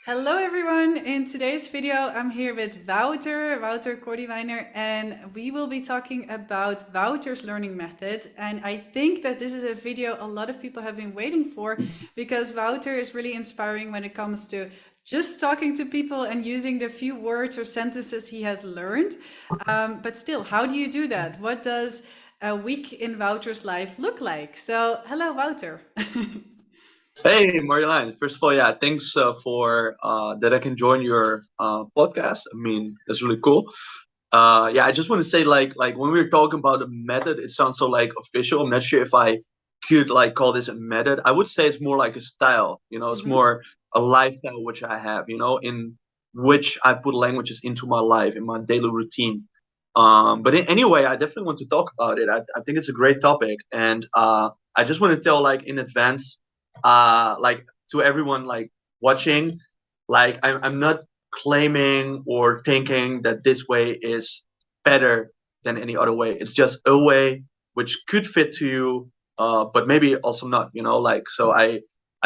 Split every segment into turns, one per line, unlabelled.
Hello everyone. In today's video, I'm here with Wouter Kordiweiner, and we will be talking about Wouter's learning method. And I think that this is a video a lot of people have been waiting for because Wouter is really inspiring when it comes to just talking to people and using the few words or sentences he has learned. But still, how do you do that? What does a week in Wouter's life look like? So, hello, Wouter.
Hey, Marjolein. First of all, yeah, thanks for that I can join your podcast. I mean, that's really cool. Yeah, I just want to say, like when we were talking about a method, it sounds so like official. I'm not sure if I could like call this a method. I would say it's more like a style. It's
Hmm.
more a lifestyle which I have. In which I put languages into my life in my daily routine. Anyway, I definitely want to talk about it. I think it's a great topic, and I just want to tell like in advance like to everyone like watching, like I'm not claiming or thinking that this way is better than any other way. It's just a way which could fit to you, but maybe also not, like. So I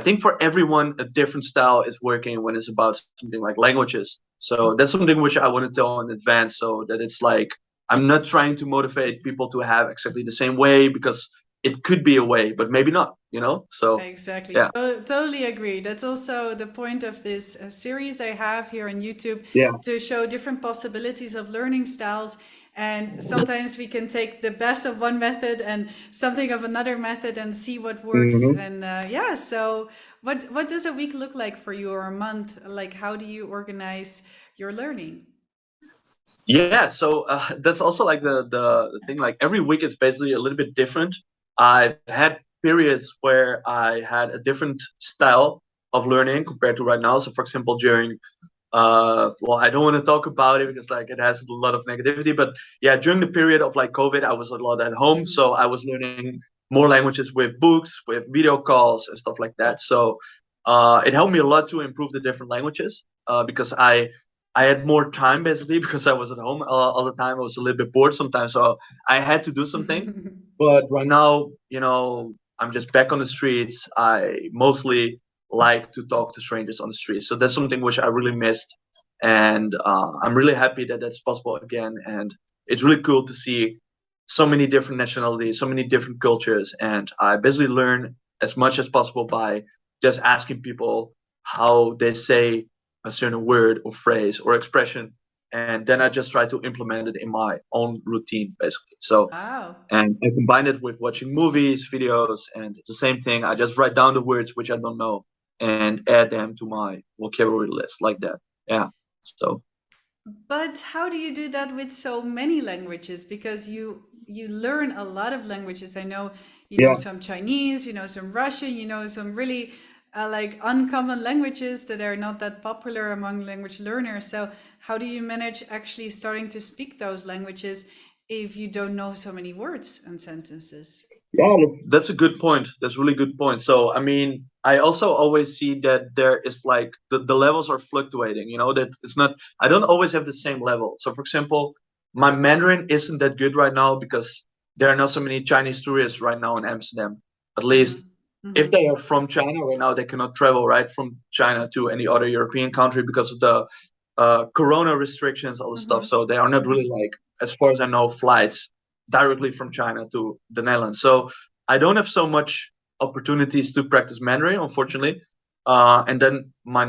think for everyone a different style is working when it's about something like languages. So that's something which I want to tell in advance, so that it's like I'm not trying to motivate people to have exactly the same way, because it could be a way, but maybe not. So
Exactly.
yeah,
Totally agree. That's also the point of this series I have here on YouTube
yeah.
to show different possibilities of learning styles. And sometimes we can take the best of one method and something of another method and see what works.
Hmm.
And yeah, so what does a week look like for you, or a month? Like, how do you organize your learning?
Yeah, so that's also like the thing. Like every week is basically a little bit different. I've had periods where I had a different style of learning compared to right now. So, for example, during well, I don't want to talk about it because like it has a lot of negativity. But yeah, during the period of like COVID, I was a lot at home,
Mhm.
so I was learning more languages with books, with video calls, and stuff like that. So it helped me a lot to improve the different languages, because I had more time basically because I was at home all the time. I was a little bit bored sometimes, so I had to do something. But right now, I'm just back on the streets. I mostly like to talk to strangers on the street. So that's something which I really missed, and I'm really happy that that's possible again. And it's really cool to see so many different nationalities, so many different cultures, and I basically learn as much as possible by just asking people how they say a certain word or phrase or expression, and then I just try to implement it in my own routine, basically. So,
Wow.
and I combine it with watching movies, videos, and it's the same thing. I just write down the words which I don't know and add them to my vocabulary list like that. Yeah. So
But how do you do that with so many languages? Because you learn a lot of languages. I know you know
yeah.
some Chinese, you know some Russian, you know some really like uncommon languages that are not that popular among language learners. So how do you manage actually starting to speak those languages if you don't know so many words and sentences?
Yeah, that's a good point. That's a really good point. So, I mean, I also always see that there is like the levels are fluctuating, that it's not, I don't always have the same level. So, for example, my Mandarin isn't that good right now because there are not so many Chinese tourists right now in Amsterdam. At
Mm-hmm.
least if
Mm-hmm.
they are from China right now, they cannot travel right from China to any other European country because of the corona restrictions, all the stuff.
Mm-hmm.
So they are not really like, as far as I know, flights directly from China to the Netherlands. So I don't have so much opportunities to practice Mandarin, unfortunately. And then my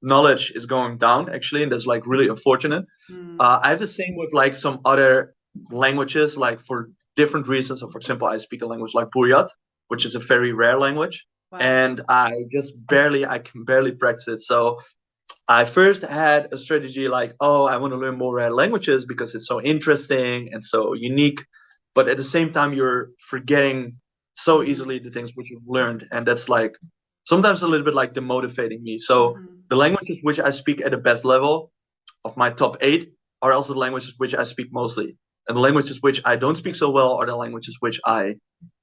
knowledge is going down actually, and that's like really unfortunate.
Mm.
I have the same with like some other languages, like for different reasons. So, for example, I speak a language like Buryat, which is a very rare language,
Wow.
and I can barely practice it. So I first had a strategy like, oh, I want to learn more languages because it's so interesting and so unique. But at the same time, you're forgetting so
Mm-hmm.
easily the things which you've learned. And that's like sometimes a little bit like demotivating me. So
Mm-hmm.
the languages which I speak at the best level of my top eight are also the languages which I speak mostly. And the languages which I don't speak so well are the languages which I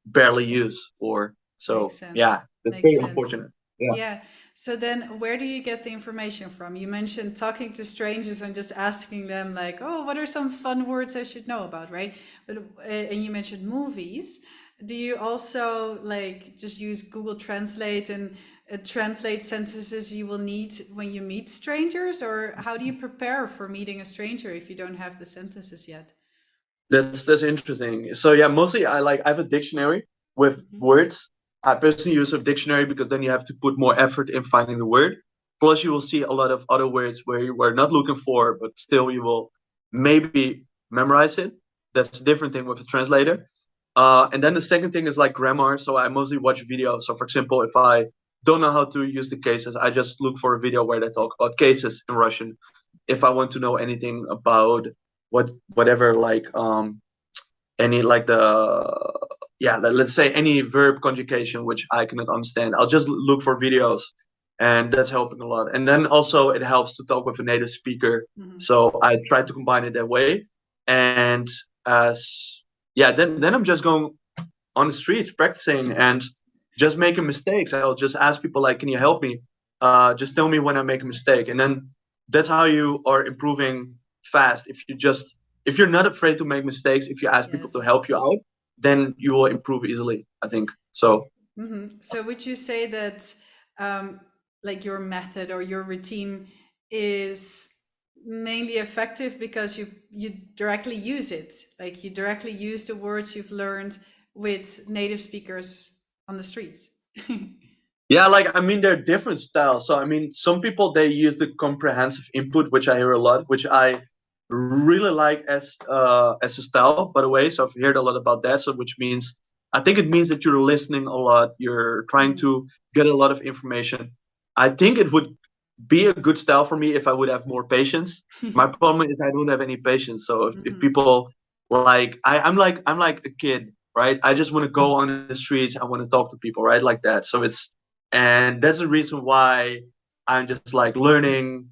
barely use. Or
Makes
so,
sense.
yeah, that's
Makes
very
sense.
unfortunate. Yeah.
Yeah. So then where do you get the information from? You mentioned talking to strangers and just asking them like, "Oh, what are some fun words I should know about?" Right? But and you mentioned movies. Do you also like just use Google Translate and translate sentences you will need when you meet strangers, or how do you prepare for meeting a stranger if you don't have the sentences yet?
That's interesting. So yeah, mostly I have a dictionary with
Mhm.
words. I personally use a dictionary because then you have to put more effort in finding the word. Plus, you will see a lot of other words where you were not looking for, but still you will maybe memorize it. That's a different thing with a translator. And then the second thing is like grammar. So I mostly watch videos. So for example, if I don't know how to use the cases, I just look for a video where they talk about cases in Russian. If I want to know anything about whatever, like any like the yeah, let's say any verb conjugation which I cannot understand, I'll just look for videos, and that's helping a lot. And then also it helps to talk with a native speaker,
Mhm.
so I try to combine it that way. And as yeah, then I'm just going on the streets practicing and just making mistakes. I'll just ask people like, can you help me? Just tell me when I make a mistake. And then that's how you are improving fast. If you're not afraid to make mistakes, if you ask people to
Yes.
help you out, then you will improve easily, I think. So
So would you say that um, like your method or your routine is mainly effective because you directly use it, like you directly use the words you've learned with native speakers on the streets?
yeah, like I mean, there are different styles. So I mean, some people they use the comprehensive input, which I hear a lot, which I really like as a style. By the way, so I've heard a lot about that. So which means I think it means that you're listening a lot. You're trying
Mhm.
to get a lot of information. I think it would be a good style for me if I would have more patience. My problem is I don't have any patience. So if
Mhm.
people like I'm like a kid, right? I just want to go on the streets. I want to talk to people, right? Like that. So it's and that's the reason why I'm just like learning,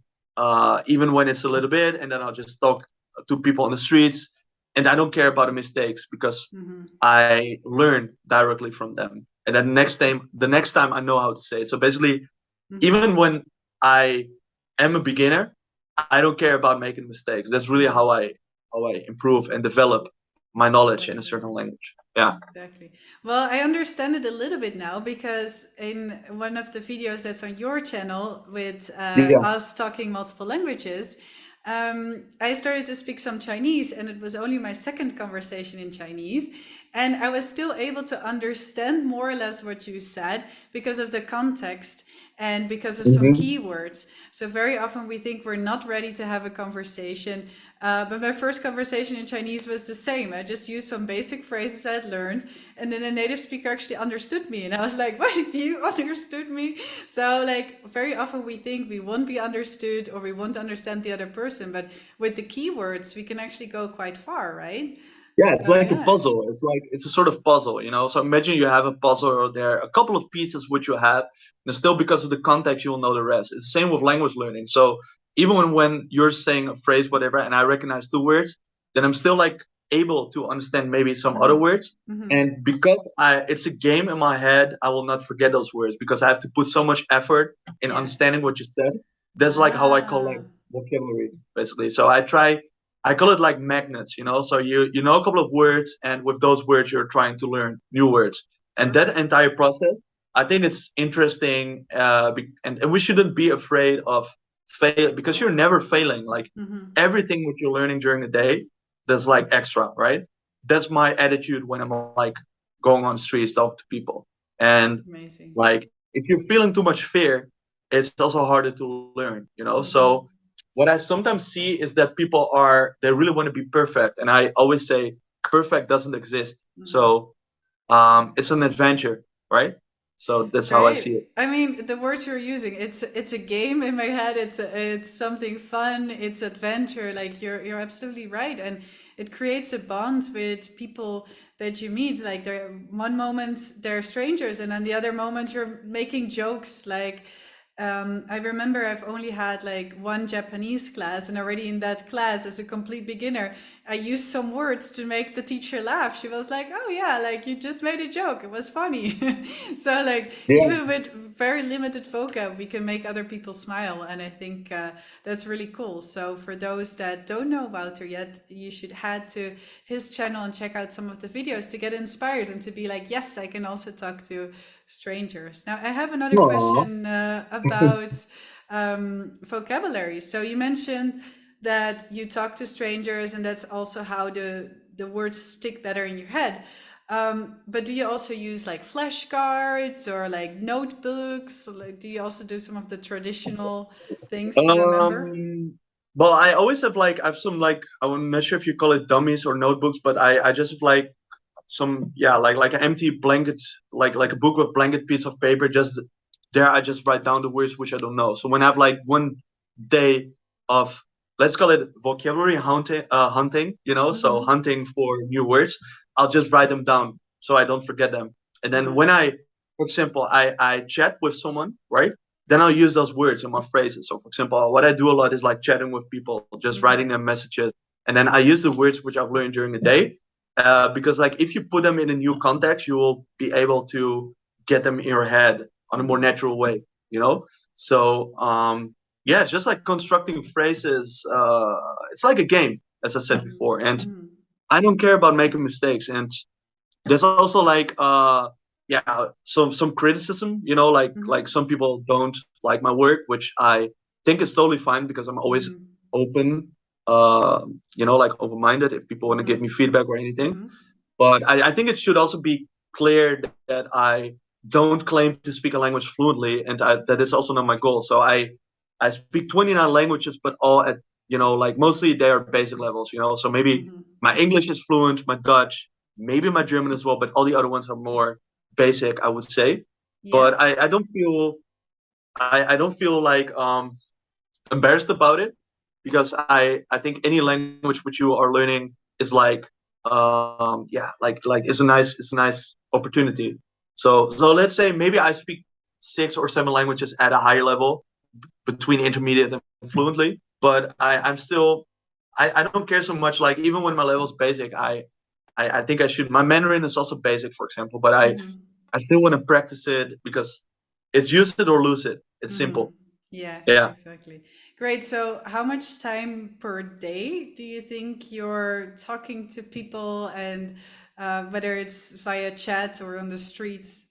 even when it's a little bit, and then I'll just talk to people on the streets, and I don't care about the mistakes because
Mhm.
I learn directly from them. And then the next time I know how to say it. So basically,
Mhm.
even when I am a beginner, I don't care about making mistakes. That's really
Mhm.
how I improve and develop my knowledge in a
Exactly.
certain language. Yeah.
Exactly. Well, I understand it a little bit now because in one of the videos that's on your channel with
Yeah.
us talking multiple languages, I started to speak some Chinese, and it was only my second conversation in Chinese. And I was still able to understand more or less what you said because of the context and because of some
Hmm.
keywords. So, very often we think we're not ready to have a conversation. But my first conversation in Chinese was the same. I just used some basic phrases I'd learned, and then a native speaker actually understood me. And I was like, what? You understood me? So, like, very often we think we won't be understood or we won't understand the other person. But with the keywords, we can actually go quite far, right?
Yeah, it's
So,
like a
yeah.
puzzle. It's like it's a sort of puzzle, you know. So imagine you have a puzzle, or there are a couple of pieces which you have, and still because of the context, you will know the rest. It's the same with language learning. So even when you're saying a phrase, whatever, and I recognize two words, then I'm still like able to understand maybe some other
Mm-hmm.
words.
Mm-hmm.
And because it's a game in my head, I will not forget those words because I have to put so much effort in
Yeah.
understanding what you said. That's like how I collect
Ah,
vocabulary, basically. So I call it like magnets, you know. So you know a couple of words, and with those words, you're trying to learn new words. And that
perfect.
entire process, I think it's interesting, and we shouldn't be afraid of fail because you're never failing. Like
Mm-hmm.
everything that you're learning during the day, there's like extra, right? That's my attitude when I'm like going on the streets, talking to people, and
Amazing.
like if you're feeling too much fear, it's also harder to learn, you know. So
Mm-hmm.
what I sometimes see is that people they really want to be perfect, and I always say perfect doesn't exist.
Mm-hmm.
So it's an adventure, right? So that's how I see
Right.
it.
I mean, the words you're using, it's a game in my head. It's something fun. It's adventure. Like you're absolutely right, and it creates a bond with people that you meet. Like there, one moment they're strangers, and then the other moment you're making jokes. Like I remember I've only had like one Japanese class, and already in that class, as a complete beginner, I used some words to make the teacher laugh. She was like, "Oh yeah, like you just made a joke. It was funny." So like
Yeah.
even with very limited vocab, we can make other people smile, and I think that's really cool. So for those that don't know Wouter yet, you should head to his channel and check out some of the videos to get inspired and to be like, "Yes, I can also talk to strangers." Now I have another
Aw.
question about vocabulary. So you mentioned that you talk to strangers and that's also how the words stick better in your head, but do you also use like flashcards or like notebooks? Like, do you also do some of the traditional things to remember?
Well, I always have like I have some like I'm not sure if you call it dummies or notebooks, but I just have like some, yeah, like an empty blanket, like a book with blanket piece of paper. Just there, I just write down the words which I don't know. So when I have like one day of, let's call it vocabulary hunting, so
Mm-hmm.
hunting for new words, I'll just write them down so I don't forget them. And then
Uh-huh.
when for example, I chat with someone, right? Then I'll use those words in my phrases. So for example, what I do a lot is like chatting with people, just
Mm-hmm.
writing them messages, and then I use the words which I've learned during the day, because like if you put them in a new context, you will be able to get them in your head on a more
Mm-hmm.
natural way, so yeah, it's just like constructing phrases. It's like a game, as I said before, and
Mm-hmm.
I don't care about making mistakes. And there's also like yeah, some criticism, like
Mm-hmm.
some people don't like my work, which I think is totally fine because I'm always
Mm-hmm.
open, like open-minded if people want to give
Mm-hmm.
me feedback or anything.
Mm-hmm.
But I think it should also be clear that I don't claim to speak a language fluently, and that is also not my goal. So I speak 29 languages, but all at, like mostly they are basic levels. So maybe
Mm-hmm.
my English is fluent, my Dutch, maybe my German as well, but all the other ones are more basic, I would say.
Yeah.
But I don't feel like embarrassed about it, because I think any language which you are learning is like yeah, like it's a nice opportunity. So let's say maybe I speak 6 or 7 languages at a higher level, between intermediate and fluently, but I'm still, I don't care so much. Like even when my level is basic, I think I should. My Mandarin is also basic, for example, but
Mm-hmm.
I still want to practice it because it's use it or lose it. It's
Mm-hmm.
simple.
Yeah,
Yeah.
exactly. Great. So, how much time per day do you think you're talking to people, and whether it's via chat or on the streets?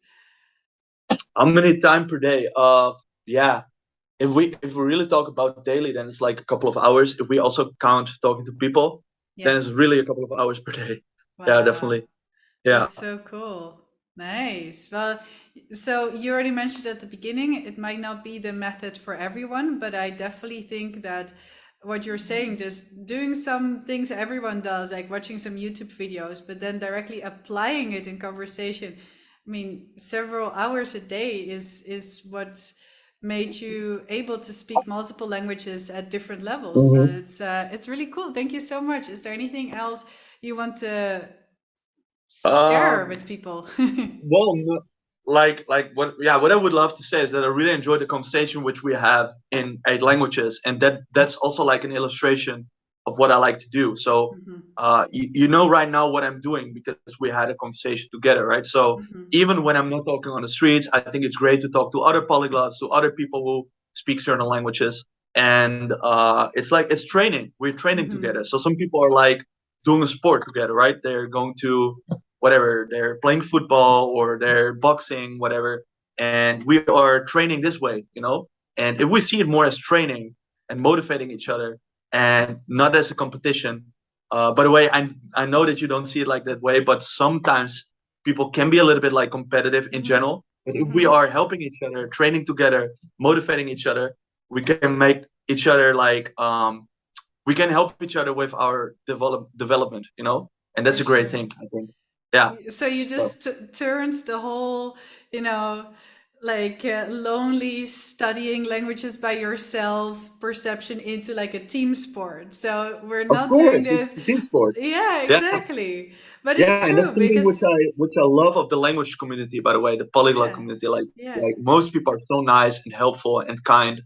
How many time per day? Yeah. If we really talk about daily, then it's like a couple of hours. If we also count talking to people, then
Yeah.
it's really a couple of hours per day. Yeah,
Wow.
definitely. Yeah.
That's so cool. Nice. Well, so you already mentioned at the beginning, it might not be the method for everyone, but I definitely think that what you're saying, just doing some things everyone does, like watching some YouTube videos, but then directly applying it in conversation. I mean, several hours a day is what made you able to speak multiple languages at different levels. So
Hmm.
it's really cool. Thank you so much. Is there anything else you want to share
Um,
with people?
well, no, like what? Yeah, what I would love to say is that I really enjoyed the conversation which we have in 8 languages, and that's also like an illustration of what I like to do. So,
Mhm,
you know right now what I'm doing because we had a conversation together, right? So
mhm,
even when I'm not talking on the streets, I think it's great to talk to other polyglots, to other people who speak certain languages, and it's like it's training. We're training together.
mhm,
So some people are like doing a sport together, right? They're going to whatever, they're playing football or they're boxing, whatever, and we are training this way, and if we see it more as training and motivating each other and not as a competition. By the way, I know that you don't see it like that way, but sometimes people can be a little bit like competitive in
mhm,
general. But if we
mhm.
are helping each other, training together, motivating each other, we can make each other like we can help each other with our development, and
For
that's a great
sure.
thing, I think. Yeah.
So you
So,
just turns the whole, you know, like lonely studying languages by yourself perception into like a team sport. So we're
of
not doing
course, it's
this.
a team sport.
Yeah,
Yeah,
exactly. But
yeah,
it's
and that's
true
something which
because,
I love of the language community. By the way, the polyglot
yeah,
community, like
yeah.
like most people are so nice and helpful and kind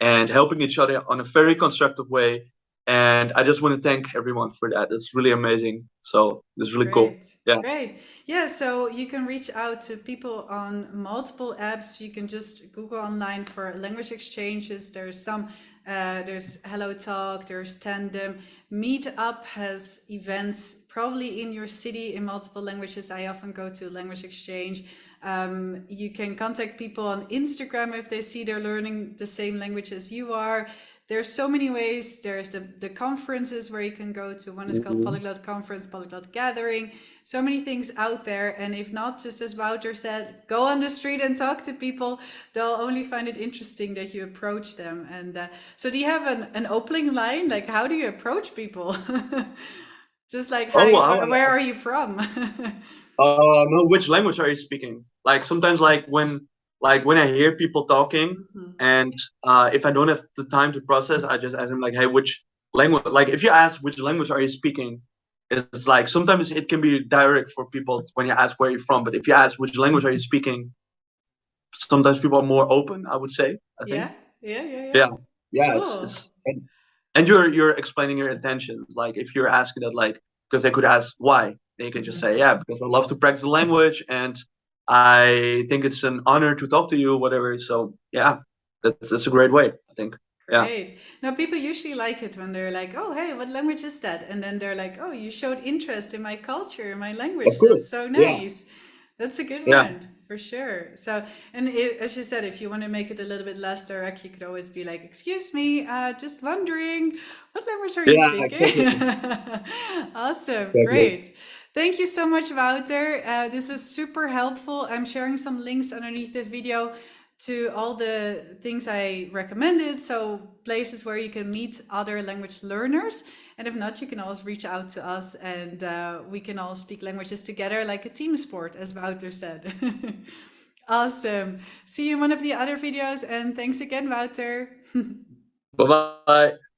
and helping each other on a very constructive way. And I just want to thank everyone for that. It's really amazing. So it's really cool.
Great.
Yeah.
Great. Yeah, so you can reach out to people on multiple apps. You can just Google online for language exchanges. There's Hello Talk, there's Tandem. Meetup has events probably in your city in multiple languages. I often go to language exchange. You can contact people on Instagram if they see they're learning the same language as you are. There's so many ways. There's the conferences where you can go to. One is called
Mhm.
Polyglot Conference, Polyglot Gathering. So many things out there. And if not, just as Wouter said, go on the street and talk to people. They'll only find it interesting that you approach them. And so do you have an opening line? Like, how do you approach people? Just like,
Oh,
hi,
wow.
where are you from?
No, which language are you speaking? Like sometimes, like when I hear people talking,
Mhm.
and if I don't have the time to process, I just ask them like, "Hey, which language?" Like if you ask which language are you speaking, it's like sometimes it can be direct for people when you ask where you're from. But if you ask which language are you speaking, sometimes people are more open. I would say. I think.
Yeah, yeah, yeah, yeah.
Yeah, yeah.
Cool.
It's and you're explaining your intentions. Like if you're asking that, like because they could ask why, they can just
Mhm.
say, yeah, because I love to practice the language and I think it's an honor to talk to you, whatever. So yeah, that's a great way, I think. Yeah,
Great. Now, people usually like it when they're like, oh, hey, what language is that? And then they're like, oh, you showed interest in my culture, my
of
language.
course.
That's so
Yeah,
nice. That's a good
yeah,
one for sure. So, and as you said, if you want to make it a little bit less direct, you could always be like, excuse me, just wondering, what language are you
yeah,
speaking?
exactly,
Awesome.
exactly.
Great. Thank you so much, Wouter. This was super helpful. I'm sharing some links underneath the video to all the things I recommended. So places where you can meet other language learners. And if not, you can always reach out to us and we can all speak languages together like a team sport, as Wouter said. Awesome. See you in one of the other videos. And thanks again, Wouter.
Bye bye.